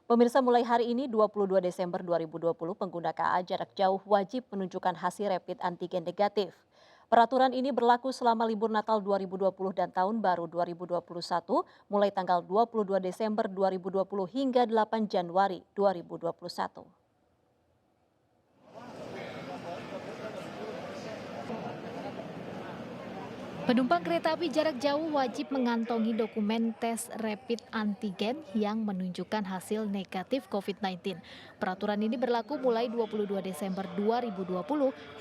Pemirsa, mulai hari ini 22 Desember 2020 pengguna KA jarak jauh wajib menunjukkan hasil rapid antigen negatif. Peraturan ini berlaku selama libur Natal 2020 dan Tahun Baru 2021 mulai tanggal 22 Desember 2020 hingga 8 Januari 2021. Penumpang kereta api jarak jauh wajib mengantongi dokumen tes rapid antigen yang menunjukkan hasil negatif COVID-19. Peraturan ini berlaku mulai 22 Desember 2020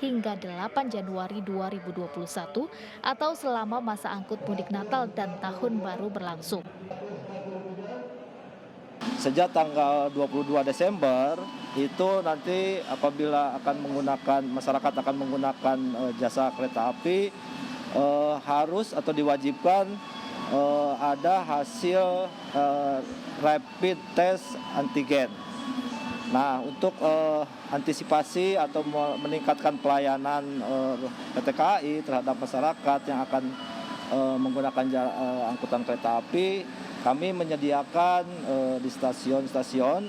hingga 8 Januari 2021 atau selama masa angkut mudik Natal dan Tahun Baru berlangsung. Sejak tanggal 22 Desember itu nanti apabila masyarakat akan menggunakan jasa kereta api harus atau diwajibkan ada hasil rapid test antigen. Nah, untuk antisipasi atau meningkatkan pelayanan PT KAI terhadap masyarakat yang akan menggunakan angkutan kereta api, kami menyediakan di stasiun-stasiun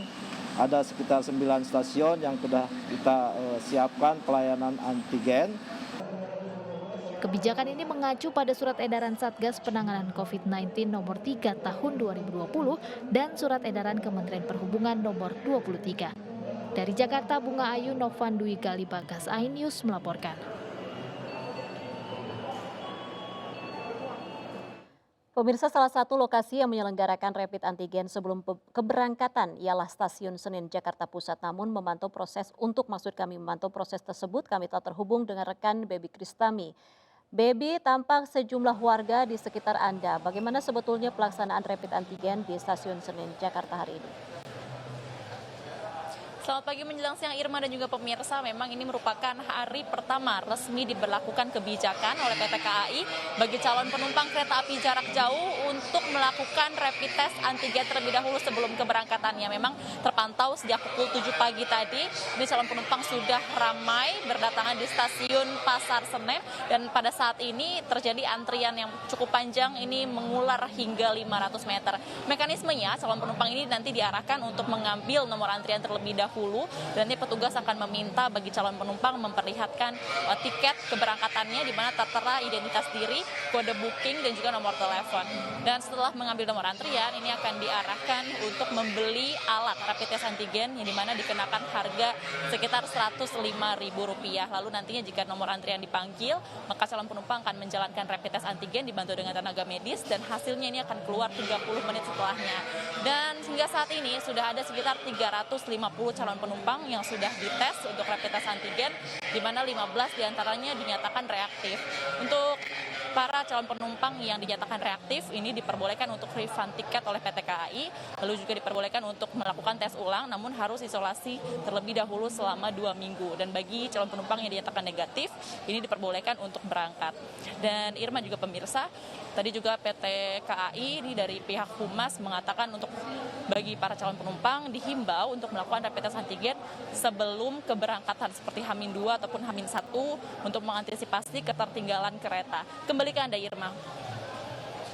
ada sekitar 9 stasiun yang sudah kita siapkan pelayanan antigen. Kebijakan ini mengacu pada Surat Edaran Satgas Penanganan COVID-19 Nomor 3 Tahun 2020 dan Surat Edaran Kementerian Perhubungan Nomor 23. Dari Jakarta, Bunga Ayu Novandui Galibagas, iNews melaporkan. Pemirsa, salah satu lokasi yang menyelenggarakan rapid antigen sebelum keberangkatan ialah Stasiun Senen Jakarta Pusat. Namun memantau proses tersebut, kami telah terhubung dengan rekan Baby Kristami. Baby, tampak sejumlah warga di sekitar Anda. Bagaimana sebetulnya pelaksanaan rapid antigen di Stasiun Senen Jakarta hari ini? Selamat pagi menjelang siang Irma dan juga pemirsa, memang ini merupakan hari pertama resmi diberlakukan kebijakan oleh PT KAI bagi calon penumpang kereta api jarak jauh untuk melakukan rapid test antigen terlebih dahulu sebelum keberangkatannya. Memang terpantau sejak pukul 7 pagi tadi, ini calon penumpang sudah ramai berdatangan di stasiun Pasar Senen dan pada saat ini terjadi antrian yang cukup panjang, ini mengular hingga 500 meter. Mekanismenya calon penumpang ini nanti diarahkan untuk mengambil nomor antrian terlebih dahulu. Dan nanti petugas akan meminta bagi calon penumpang memperlihatkan tiket keberangkatannya di mana tertera identitas diri, kode booking dan juga nomor telepon. Dan setelah mengambil nomor antrian, ini akan diarahkan untuk membeli alat rapid test antigen yang di mana dikenakan harga sekitar Rp105.000. Lalu nantinya jika nomor antrian dipanggil, maka calon penumpang akan menjalankan rapid test antigen dibantu dengan tenaga medis dan hasilnya ini akan keluar 30 menit setelahnya. Dan hingga saat ini sudah ada sekitar 350 calon penumpang yang sudah dites untuk rapid test antigen, di mana 15 diantaranya dinyatakan reaktif. Untuk para calon penumpang yang dinyatakan reaktif ini diperbolehkan untuk refund tiket oleh PT KAI, lalu juga diperbolehkan untuk melakukan tes ulang, namun harus isolasi terlebih dahulu selama 2 minggu. Dan bagi calon penumpang yang dinyatakan negatif, ini diperbolehkan untuk berangkat. Dan Irma juga pemirsa, tadi juga PT KAI ini dari pihak Humas mengatakan untuk bagi para calon penumpang dihimbau untuk melakukan rapid test antigen sebelum keberangkatan seperti H-2 ataupun H-1 untuk mengantisipasi ketertinggalan kereta. Kembali ke Anda, Irma.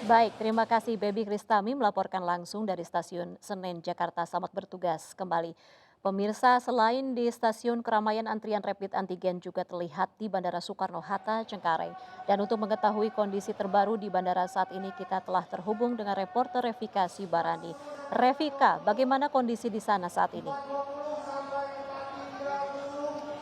Baik, terima kasih Baby Kristami melaporkan langsung dari Stasiun Senen Jakarta. Selamat bertugas kembali. Pemirsa, selain di stasiun, keramaian antrian rapid antigen juga terlihat di Bandara Soekarno-Hatta, Cengkareng. Dan untuk mengetahui kondisi terbaru di bandara saat ini, kita telah terhubung dengan reporter Revika Sibarani. Revika, bagaimana kondisi di sana saat ini?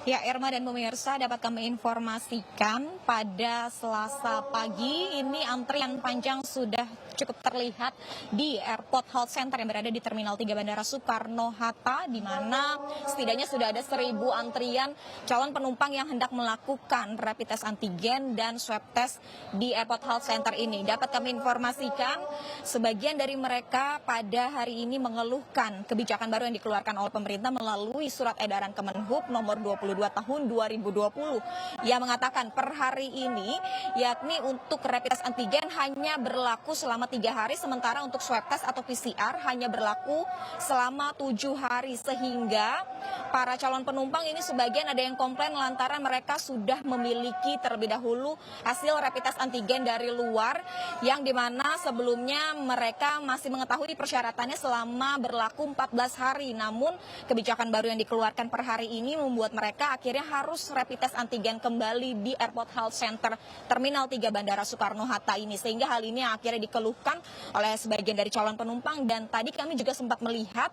Ya, Irma dan pemirsa, dapat kami informasikan pada Selasa pagi ini antrian panjang sudah cukup terlihat di Airport Health Center yang berada di Terminal 3 Bandara Soekarno-Hatta, di mana setidaknya sudah ada 1.000 antrian calon penumpang yang hendak melakukan rapid test antigen dan swab test di Airport Health Center ini. Dapat kami informasikan, sebagian dari mereka pada hari ini mengeluhkan kebijakan baru yang dikeluarkan oleh pemerintah melalui Surat Edaran Kemenhub nomor 23 22 tahun 2020. Ia mengatakan per hari ini, yakni untuk rapid test antigen hanya berlaku selama 3 hari, sementara untuk swab test atau PCR hanya berlaku selama 7 hari, sehingga para calon penumpang ini sebagian ada yang komplain lantaran mereka sudah memiliki terlebih dahulu hasil rapid test antigen dari luar, yang dimana sebelumnya mereka masih mengetahui persyaratannya selama berlaku 14 hari. Namun kebijakan baru yang dikeluarkan per hari ini membuat mereka akhirnya harus rapid test antigen kembali di Airport Health Center Terminal 3 Bandara Soekarno-Hatta ini, sehingga hal ini akhirnya dikeluhkan oleh sebagian dari calon penumpang. Dan tadi kami juga sempat melihat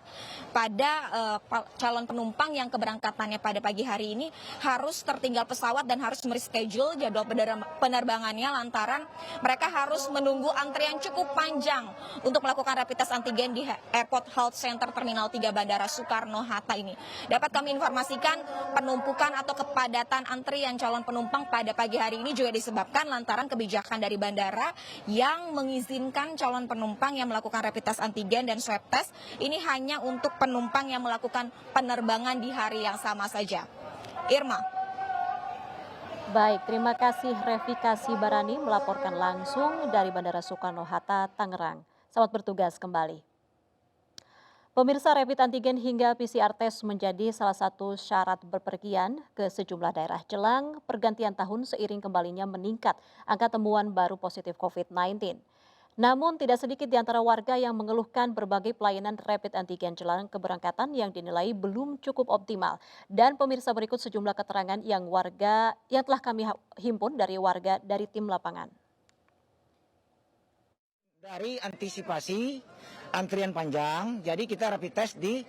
pada calon penumpang yang keberangkatannya pada pagi hari ini harus tertinggal pesawat dan harus mereschedule jadwal penerbangannya lantaran mereka harus menunggu antrian cukup panjang untuk melakukan rapid test antigen di Airport Health Center Terminal 3 Bandara Soekarno-Hatta ini. Dapat kami informasikan penumpukan atau kepadatan antrian calon penumpang pada pagi hari ini juga disebabkan lantaran kebijakan dari bandara yang mengizinkan calon penumpang yang melakukan rapid test antigen dan swab test ini hanya untuk penumpang yang melakukan penerbangan di hari yang sama saja. Irma. Baik, terima kasih Revikasi Barani melaporkan langsung dari Bandara Soekarno-Hatta, Tangerang. Selamat bertugas kembali. Pemirsa, rapid antigen hingga PCR test menjadi salah satu syarat berpergian ke sejumlah daerah jelang pergantian tahun seiring kembalinya meningkat angka temuan baru positif COVID-19. Namun tidak sedikit di antara warga yang mengeluhkan berbagai pelayanan rapid antigen jelang keberangkatan yang dinilai belum cukup optimal. Dan pemirsa, berikut sejumlah keterangan yang telah kami himpun dari warga dari tim lapangan. Dari antisipasi antrian panjang, jadi kita rapid test di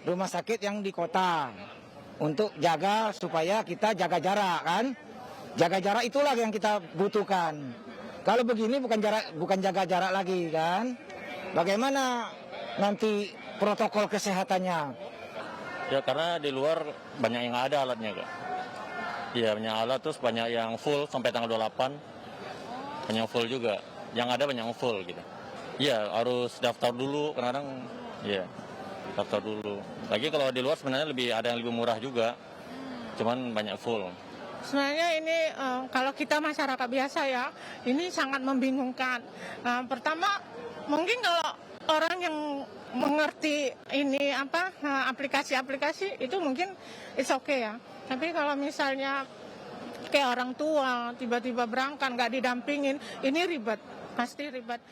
rumah sakit yang di kota untuk jaga supaya kita jaga jarak kan. Jaga jarak itulah yang kita butuhkan. Kalau begini bukan jaga jarak lagi kan. Bagaimana nanti protokol kesehatannya? Ya karena di luar banyak yang ada alatnya Kak. Iya banyak alat, terus banyak yang full sampai tanggal 28. Banyak full juga. Yang ada banyak yang full gitu. Iya harus daftar dulu, kadang-kadang ya daftar dulu. Lagi kalau di luar sebenarnya ada yang lebih murah juga. Cuman banyak full. Sebenarnya ini kalau kita masyarakat biasa ya, ini sangat membingungkan. Pertama, mungkin kalau orang yang mengerti ini aplikasi-aplikasi itu mungkin it's okay ya. Tapi kalau misalnya kayak orang tua tiba-tiba berangkat nggak didampingin, ini ribet, pasti ribet.